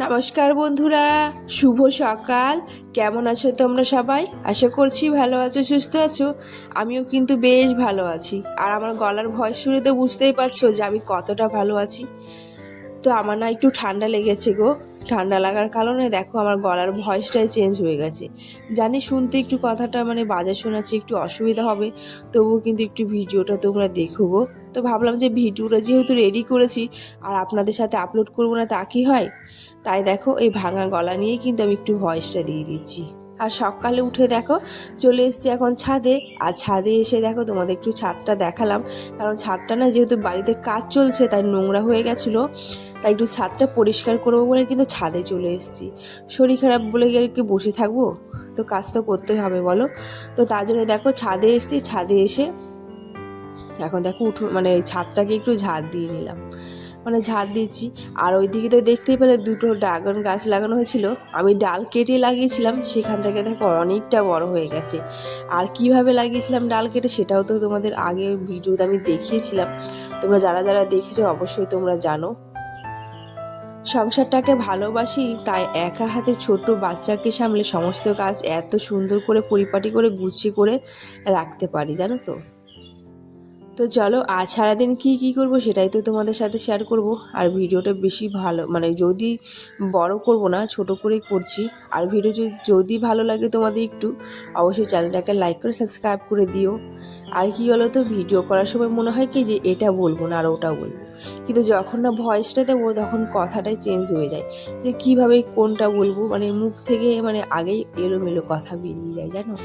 নমস্কার বন্ধুরা, শুভ সকাল। কেমন আছো তোমরা সবাই? আশা করছি ভালো আছো, সুস্থ আছো। আমিও কিন্তু বেশ ভালো আছি। আর আমার গলার ভয়েস শুনে তো বুঝতেই পারছো যে আমি কতটা ভালো আছি। তো আমার না একটু ঠান্ডা লেগেছে গো। ঠান্ডা লাগার কারণে দেখো আমার গলার ভয়েসটাই চেঞ্জ হয়ে গেছে। জানি শুনতে একটু কথাটা বাজে শোনাচ্ছে, একটু অসুবিধা হবে, তবুও কিন্তু একটু ভিডিওটা তোমরা দেখো গো। তো ভাবলাম যে ভিডিওটা যেহেতু রেডি করেছি আর আপনাদের সাথে আপলোড করবো না তা কি হয়, তাই দেখো এই ভাঙা গলা নিয়েই কিন্তু আমি একটু ভয়েসটা দিয়ে দিচ্ছি। আর সকালে উঠে দেখো চলে এসেছি এখন ছাদে। আর ছাদে এসে দেখো তোমাদের একটু ছাদটা দেখালাম, কারণ ছাদটা না যেহেতু বাড়িতে কাজ চলছে তাই নোংরা হয়ে গেছিলো, তাই একটু ছাদটা পরিষ্কার করবো বলে কিন্তু ছাদে চলে এসেছি। শরীর খারাপ বলে কি আর কি বসে থাকবো? তো কাজ তো করতেই হবে বলো। তো তার জন্য দেখো ছাদে এসেছি। ছাদে এসে এখন দেখো ছাদটাকে একটু ঝাড় দিয়ে নিলাম, ঝাড় দিচ্ছি। আর ওইদিকে তো দেখতেই পেলে দুটো ড্রাগন গাছ লাগানো হয়েছিল, আমি ডাল কেটে লাগিয়েছিলাম, সেখান থেকে দেখো অনেকটা বড় হয়ে গেছে। আর কিভাবে লাগিয়েছিলাম ডাল কেটে সেটাও তো তোমাদের আগে ভিডিওতে আমি দেখিয়েছিলাম। তোমরা যারা যারা দেখেছো অবশ্যই তোমরা জানো। সংসারটাকে ভালোবাসি, তাই একা হাতে ছোট বাচ্চাকে সামলে সমস্ত কাজ এত সুন্দর করে পরিপাটি করে গুছিয়ে করে রাখতে পারি, জানো তো। তো চলো আজ সারাদিন কী করবো সেটাই তো তোমাদের সাথে শেয়ার করব। আর ভিডিওটা বেশি ভালো যদি বড় করব না, ছোট করেই করছি। আর ভিডিও যদি ভালো লাগে তোমাদের একটু অবশ্যই চ্যানেলটাকে লাইক করে সাবস্ক্রাইব করে দিও। আর কি বলো তো, ভিডিও করার সময় মনে হয় কি যে এটা বলবো না আর ওটা বলবো, কিন্তু যখন না ভয়েসটা দেবো তখন কথাটাই চেঞ্জ হয়ে যায়, যে কীভাবে কোনটা বলবো, মুখ থেকে আগেই এলোমেলো কথা বেরিয়ে যায়, জানো।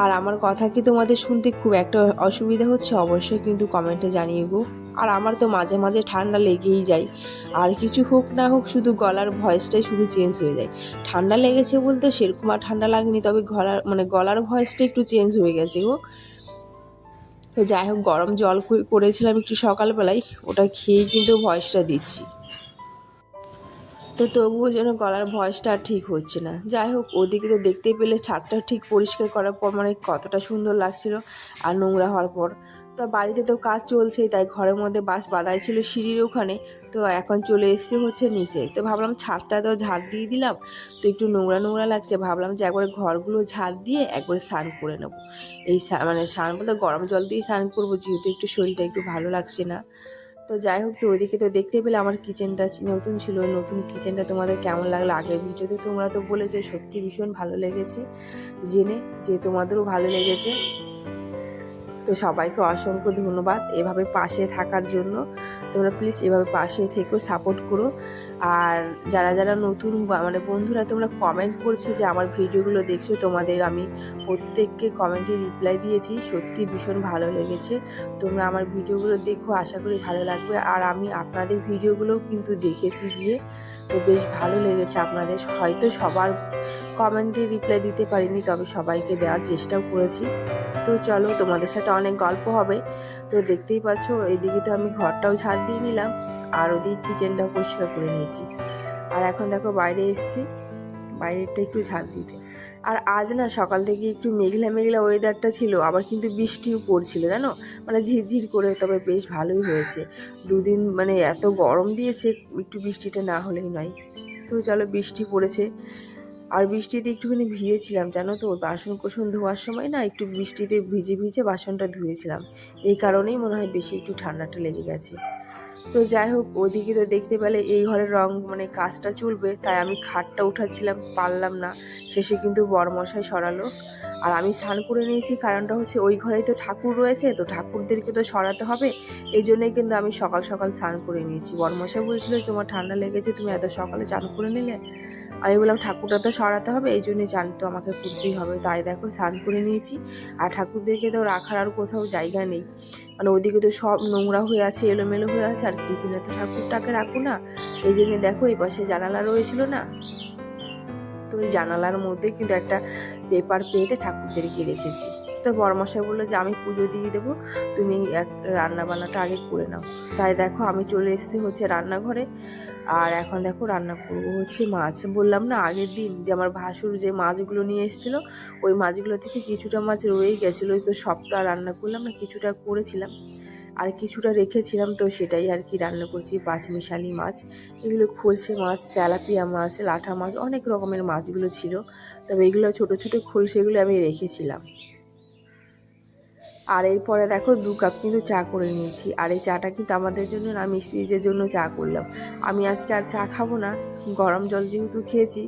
আর আমার কথা কি তোমাদের শুনতে খুব একটা অসুবিধা হচ্ছে অবশ্যই কিন্তু কমেন্টে জানিয়ে গো। আর আমার তো মাঝে মাঝে ঠান্ডা লেগেই যায়, আর কিছু হোক না হোক শুধু গলার ভয়েসটাই শুধু চেঞ্জ হয়ে যায়। ঠান্ডা লেগেছে বলতে সেরকম আর ঠান্ডা লাগেনি, তবে গলার ভয়েসটা একটু চেঞ্জ হয়ে গেছে গো। তো যাই হোক, গরম জল করেছিলাম একটু সকালবেলায়, ওটা খেয়েই কিন্তু ভয়েসটা দিচ্ছি। তো তবুও যেন গলার ভয়েসটা আর ঠিক হচ্ছে না। যাই হোক, ওদিকে তো দেখতেই পেলে ছাদটা ঠিক পরিষ্কার করার পর কতটা সুন্দর লাগছিল। আর নোংরা হওয়ার পর তো বাড়িতে তো কাজ চলছেই, তাই ঘরের মধ্যে বাঁশ বাঁধাই ছিল সিঁড়ির ওখানে। তো এখন চলে এসেছি হচ্ছে নিচে। তো ভাবলাম ছাদটা তো ঝাড় দিয়ে দিলাম, তো একটু নোংরা নোংরা লাগছে, ভাবলাম যে একবার ঘরগুলো ঝাড় দিয়ে একবার স্নান করে নেবো। এই স্নান বলতে গরম জল দিয়ে স্নান করবো, যেহেতু একটু শরীরটা একটু ভালো লাগছে না। তো যাই হোক, তো ওইদিকে তো দেখতে পেলে আমার কিচেনটা নতুন ছিল। ওই নতুন কিচেনটা তোমাদের কেমন লাগলো আগের ভিডিওতে তোমরা তো বলেছো সত্যি ভীষণ ভালো লেগেছে জেনে, যে তোমাদেরও ভালো লেগেছে। তো সবাইকে অসংখ্য ধন্যবাদ এভাবে পাশে থাকার জন্য। তোমরা প্লিজ এভাবে পাশে থেকেও সাপোর্ট করো। আর যারা যারা নতুন বন্ধুরা তোমরা কমেন্ট করছো যে আমার ভিডিওগুলো দেখছো, তোমাদের আমি প্রত্যেককে কমেন্টে রিপ্লাই দিয়েছি। সত্যি ভীষণ ভালো লেগেছে। তোমরা আমার ভিডিওগুলো দেখো, আশা করি ভালো লাগবে। আর আমি আপনাদের ভিডিওগুলোও কিন্তু দেখেছি গিয়ে, তো বেশ ভালো লেগেছে আপনাদের। হয়তো সবার কমেন্টে রিপ্লাই দিতে পারিনি, তবে সবাইকে দেওয়ার চেষ্টাও করেছি। তো চলো, তোমাদের সাথে অনেক গল্প হবে। তো দেখতেই পাচ্ছ এদিকে তো আমি ঘরটাও ঝাড় দিয়ে নিলাম, আর ওদিকে কিচেনটাও পরিষ্কার করে নিয়েছি। আর এখন দেখো বাইরে এসেছি, বাইরেরটা একটু ঝাড় দিতে। আর আজ না সকাল থেকে একটু মেঘলা মেঘলা ওয়েদারটা ছিল, আবার কিন্তু বৃষ্টিও পড়ছিল, জানো, ঝিরঝির করে। তবে বেশ ভালোই হয়েছে। দুদিন এত গরম দিয়েছে, একটু বৃষ্টিটা না হলেই নয়। তো চলো, বৃষ্টি পড়েছে। আর বৃষ্টিতে একটুখানি ভিজেছিলাম, জানো তো, বাসন কোসন ধোয়ার সময় না একটু বৃষ্টিতে ভিজে ভিজে বাসনটা ধুয়েছিলাম। এই কারণেই মনে হয় বেশি একটু ঠান্ডাটা লেগে গেছে। তো যাই হোক, ওদিকে তো দেখতে পেলে এই ঘরের রং কাজটা চলবে, তাই আমি খাটটা উঠাচ্ছিলাম, পারলাম না। শেষে কিন্তু বরমশাই সরালো। আর আমি স্নান করে নিয়েছি, কারণটা হচ্ছে ওই ঘরেই তো ঠাকুর রয়েছে, তো ঠাকুরদেরকে তো সরাতে হবে। এই জন্যই কিন্তু আমি সকাল সকাল স্নান করে নিয়েছি। বরমশাই বলছিল তোমার ঠান্ডা লেগেছে, তুমি এত সকালে স্নান করে নিলে। আমি বললাম ঠাকুরটা তো সরাতে হবে, এই জন্যই স্নান তো আমাকে করতেই হবে। তাই দেখো স্নান করে নিয়েছি। আর ঠাকুরদেরকে তো রাখার আর কোথাও জায়গা নেই, ওদিকে তো সব নোংরা হয়ে আছে, এলোমেলো হয়ে আছে। আর কিচেনে তো ঠাকুরটাকে রাখবো না, এই জন্যে দেখো এই পাশে জানালা রয়েছিল না, তো ওই জানালার মধ্যে কিন্তু একটা পেপার পেতে ঠাকুরদেরকে রেখেছি। তো বড়মশাই বললো যে আমি পুজো দিয়ে দেবো, তুমি রান্না বান্নাটা আগে করে নাও। তাই দেখো আমি চলে এসেছি হচ্ছে রান্নাঘরে। আর এখন দেখো রান্না করবো হচ্ছে মাছ। বললাম না আগের দিন যে আমার ভাসুর যে মাছগুলো নিয়ে এসেছিলো, ওই মাছগুলো থেকে কিছুটা মাছ রয়েই গেছিলো, তো সব তো আর রান্না করলাম না, কিছুটা করেছিলাম। আর কিছুটা রেখেছিলাম, তো সেটাই আর কি রান্না করছি। পাঁচমিশালি মাছ, এগুলো খলসে মাছ, তেলাপিয়া মাছ, লাঠা মাছ, অনেক রকমের মাছগুলো ছিল। তবে এগুলো ছোটো ছোটো খলসেগুলো আমি রেখেছিলাম। আর এরপরে দেখো 2 কাপ কিন্তু চা করে নিয়েছি। আর এই চাটা কিন্তু আমাদের জন্য না, মিস্ত্রিদের জন্য চা করলাম। আমি আজকে আর চা খাবো না, গরম জল যেহেতু খেয়েছি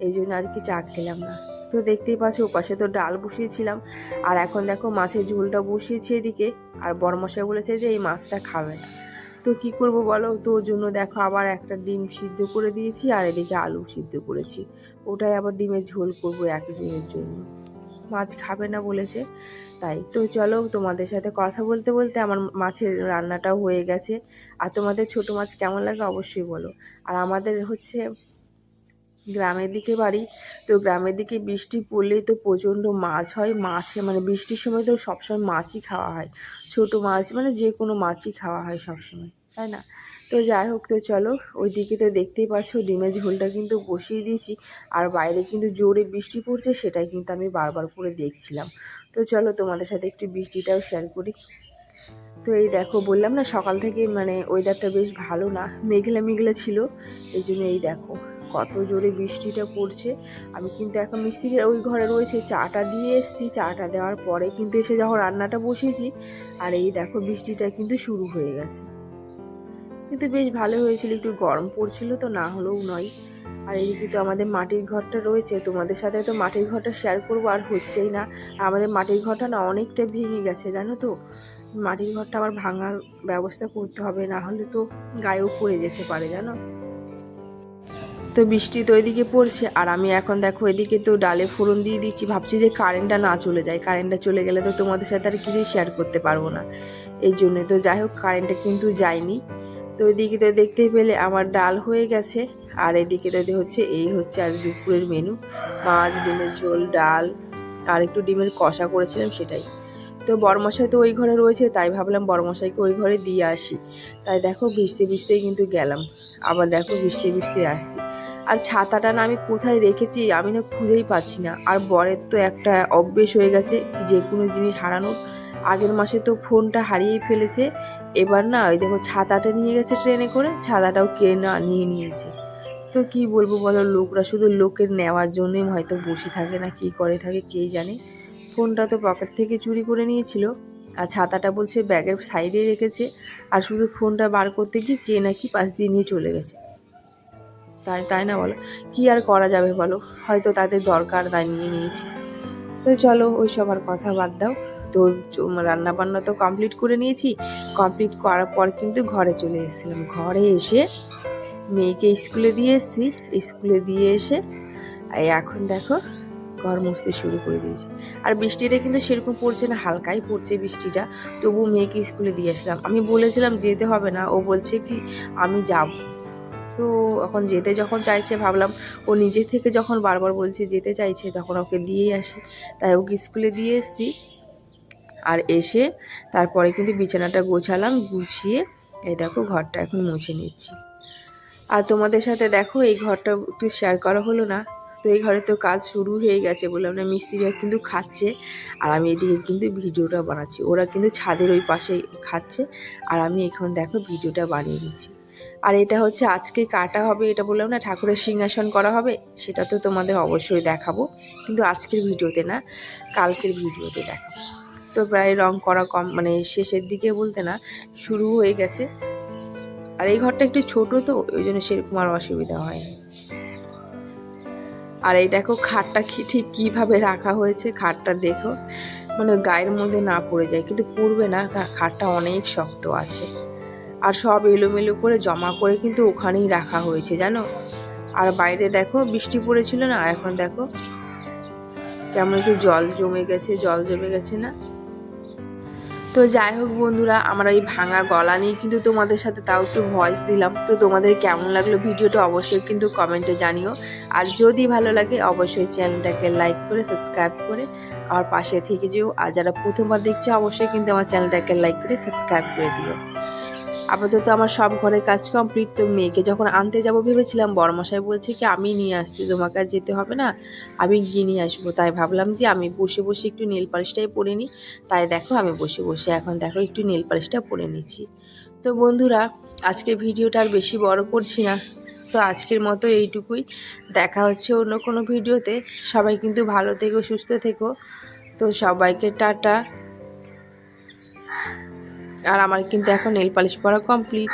এই জন্য আজকে চা খেলাম না। তো দেখতেই পাচ্ছ ওপাশে তো ডাল বসিয়েছিলাম, আর এখন দেখো মাছের ঝোলটা বসিয়েছি এদিকে। আর বড়মশাই বলেছে যে এই মাছটা খাবে না, তো কি করব বলো। তো ওর জন্য দেখো আবার একটা ডিম সিদ্ধ করে দিয়েছি, আর এদিকে আলু সিদ্ধ করেছি। ওটাই আবার ডিমের ঝোল করবো একদিনের জন্য, মাছ খাবে না বলেছে তাই। তো চলো, তোমাদের সাথে কথা বলতে বলতে আমার মাছের রান্নাটাও হয়ে গেছে। আর তোমাদের ছোট মাছ কেমন লাগে অবশ্যই বলো। আর আমাদের হচ্ছে গ্রামের দিকে বাড়ি, তো গ্রামের দিকে বৃষ্টি পড়লেই তো প্রচণ্ড মাছ হয়। মাছে মানে বৃষ্টির সময় তো সবসময় মাছই খাওয়া হয়, ছোট মাছ মানে যে কোনো মাছই খাওয়া হয় সবসময়, তাই না? তো যাই হোক, তো চলো, ওইদিকে তো দেখতেই পাচ্ছ ডিমের ঝোলটা কিন্তু বসিয়ে দিয়েছি। আর বাইরে কিন্তু জোরে বৃষ্টি পড়ছে, সেটাই কিন্তু আমি বারবার করে দেখছিলাম। তো চলো তোমাদের সাথে একটু বৃষ্টিটাও শেয়ার করি। তো এই দেখো, বললাম না সকাল থেকে মানে ওয়েদারটা বেশ ভালো না, মেঘলা মেঘলা ছিল। এই জন্য এই দেখো কত জোরে বৃষ্টিটা পড়ছে। আমি কিন্তু এখন মিস্ত্রির ওই ঘরে রয়েছে, চাটা দিয়ে এসেছি। চাটা দেওয়ার পরে কিন্তু এসে যখন রান্নাটা বসিয়েছি, আর এই দেখো বৃষ্টিটা কিন্তু শুরু হয়ে গেছে। কিন্তু বেশ ভালো হয়েছিল, একটু গরম পড়ছিল তো, না হলেও নয়। আর এইদিকে তো আমাদের মাটির ঘরটা রয়েছে, তোমাদের সাথে তো মাটির ঘরটা শেয়ার করবো আর হচ্ছেই না। আর আমাদের মাটির ঘরটা না অনেকটা ভেঙে গেছে জানো তো। মাটির ঘরটা আবার ভাঙার ব্যবস্থা করতে হবে, না হলে তো গায়েও পড়ে যেতে পারে জানো। তো বৃষ্টি তো এদিকে পড়ছে, আর আমি এখন দেখো এদিকে তো ডালে ফোড়ন দিয়ে দিচ্ছি। ভাবছি যে কারেন্টটা না চলে যায়, কারেন্টটা চলে গেলে তো তোমাদের সাথে আর কিছুই শেয়ার করতে পারবো না, এই জন্য। তো যাই হোক, কারেন্টটা কিন্তু যায়নি। তো এদিকে তো দেখতেই পেলে আমার ডাল হয়ে গেছে। আর এদিকে তো হচ্ছে এই হচ্ছে আজ দুপুরের মেনু, মাছ, ডিমের ঝোল, ডাল, আর একটু ডিমের কষা করেছিলাম সেটাই। তো বড়মশাই তো ওই ঘরে রয়েছে, তাই ভাবলাম বড়মশাইকে ওই ঘরে দিয়ে আসি। তাই দেখো ভিজতে ভিজতেই কিন্তু গেলাম, আবার দেখো ভিজতে ভিজতে আসছি। আর ছাতাটা না আমি কোথায় রেখেছি আমি না খুঁজেই পাচ্ছি না। আর বরের তো একটা অভ্যেস হয়ে গেছে যে কোনো জিনিস হারানোর। আগের মাসে তো ফোনটা হারিয়েই ফেলেছে, এবার না ওই দেখো ছাতাটা নিয়ে গেছে ট্রেনে করে, ছাতাটাও কে না নিয়ে নিয়েছে। তো কি বলবো বলো, লোকরা শুধু লোকের নেওয়ার জন্যই হয়তো বসে থাকে, না কি করে থাকে কে জানে। ফোনটা তো পকেট থেকে চুরি করে নিয়েছিল, আর ছাতাটা বলছে ব্যাগের সাইডে রেখেছে। আর শুধু ফোনটা বার করতে গিয়ে কে নাকি পাশ দিয়ে নিয়ে চলে গেছে। তাই তাই না বলো, কি আর করা যাবে বলো, হয়তো তাদের দরকার তাই নিয়ে নিয়েছে। তো চলো ওই সব আর কথা বাদ দাও। তো রান্না বান্না তো কমপ্লিট করে নিয়েছি। কমপ্লিট করার পর কিন্তু ঘরে চলে এসেছিলাম। ঘরে এসে মেয়েকে স্কুলে দিয়ে এসেছি, স্কুলে দিয়ে এসে এই এখন দেখো ঘর মুছতে শুরু করে দিয়েছি। আর বৃষ্টিটা কিন্তু সেরকম পড়ছে না, হালকাই পড়ছে বৃষ্টিটা। তবু মেয়েকে স্কুলে দিয়ে আসলাম। আমি বলেছিলাম যেতে হবে না, ও বলছে কি আমি যাব। তো এখন যেতে যখন চাইছে, ভাবলাম ও নিজে থেকে যখন বারবার বলছে যেতে চাইছে, তখন ওকে দিয়েই আসি। তাই ওকে স্কুলে দিয়ে এসেছি। আর এসে তারপরে কিন্তু বিছানাটা গোছালাম, গুছিয়ে এই দেখো ঘরটা এখন মুছে নিচ্ছি। আর তোমাদের সাথে দেখো এই ঘরটা একটু শেয়ার করা হলো না। তো এই ঘরে তো কাজ শুরু হয়ে গেছে, বললাম না, মিস্ত্রিরা কিন্তু খাচ্ছে। আর আমি এদিকে কিন্তু ভিডিওটা বানাচ্ছি, ওরা কিন্তু ছাদের ওই পাশে খাচ্ছে, আর আমি এখন দেখো ভিডিওটা বানিয়ে দিচ্ছি। আর এটা হচ্ছে আজকে কাটা হবে, এটা বললাম না ঠাকুরের সিংহাসন করা হবে, সেটা তো তোমাদের অবশ্যই দেখাবো, কিন্তু আজকের ভিডিওতে না, কালকের ভিডিওতে দেখাবো। তো প্রায় রং করা মানে শেষের দিকে বলতে না, শুরু হয়ে গেছে। আর এই ঘরটা একটু ছোট তো, ওই জন্য সেরকম আর অসুবিধা হয়নি। আর এই দেখো খাটটা ঠিক কীভাবে রাখা হয়েছে, খাটটা দেখো মানে গায়ের মধ্যে না পড়ে যায়, কিন্তু পড়বে না, খাটটা অনেক শক্ত আছে। আর সব এলোমেলো করে জমা করে কিন্তু ওখানেই রাখা হয়েছে জানো। আর বাইরে দেখো বৃষ্টি পড়েছিল না, এখন দেখো কেমন একটু জল জমে গেছে না। তো যাই হোক বন্ধুরা, আমার এই ভাঙা গলা নিয়ে কিন্তু তোমাদের সাথে তাও একটু ভয়েস দিলাম। তো তোমাদের কেমন লাগলো ভিডিওটা অবশ্যই কিন্তু কমেন্টে জানিও। আর যদি ভালো লাগে অবশ্যই চ্যানেলটাকে লাইক করে সাবস্ক্রাইব করে আমার পাশে থেকে যেও। আর যারা প্রথমবার দেখছো অবশ্যই কিন্তু আমার চ্যানেলটাকে লাইক করে সাবস্ক্রাইব করে দিও। আপাতত আমার সব ঘরের কাজ কমপ্লিট। তো মেয়েকে যখন আনতে যাব ভেবেছিলাম, বড়মশাই বলছে কি আমি নিয়ে আসছি, তোমাকে আর যেতে হবে না, আমি গিয়ে নিয়ে আসবো। তাই ভাবলাম যে আমি বসে বসে একটু নেল পালিশটাই পরে নিই। তাই দেখো আমি বসে বসে এখন দেখো একটু নেল পালিশটা পরে নিচ্ছি। তো বন্ধুরা, আজকে ভিডিওটা আর বেশি বড় করছি না। তো আজকের মতো এইটুকুই। দেখা হচ্ছে অন্য কোনো ভিডিওতে। সবাই কিন্তু ভালো থেকো, সুস্থ থেকো। তো সবাইকে টাটা। আর আমার কিন্তু এখন নেল পালিশ পরা কমপ্লিট।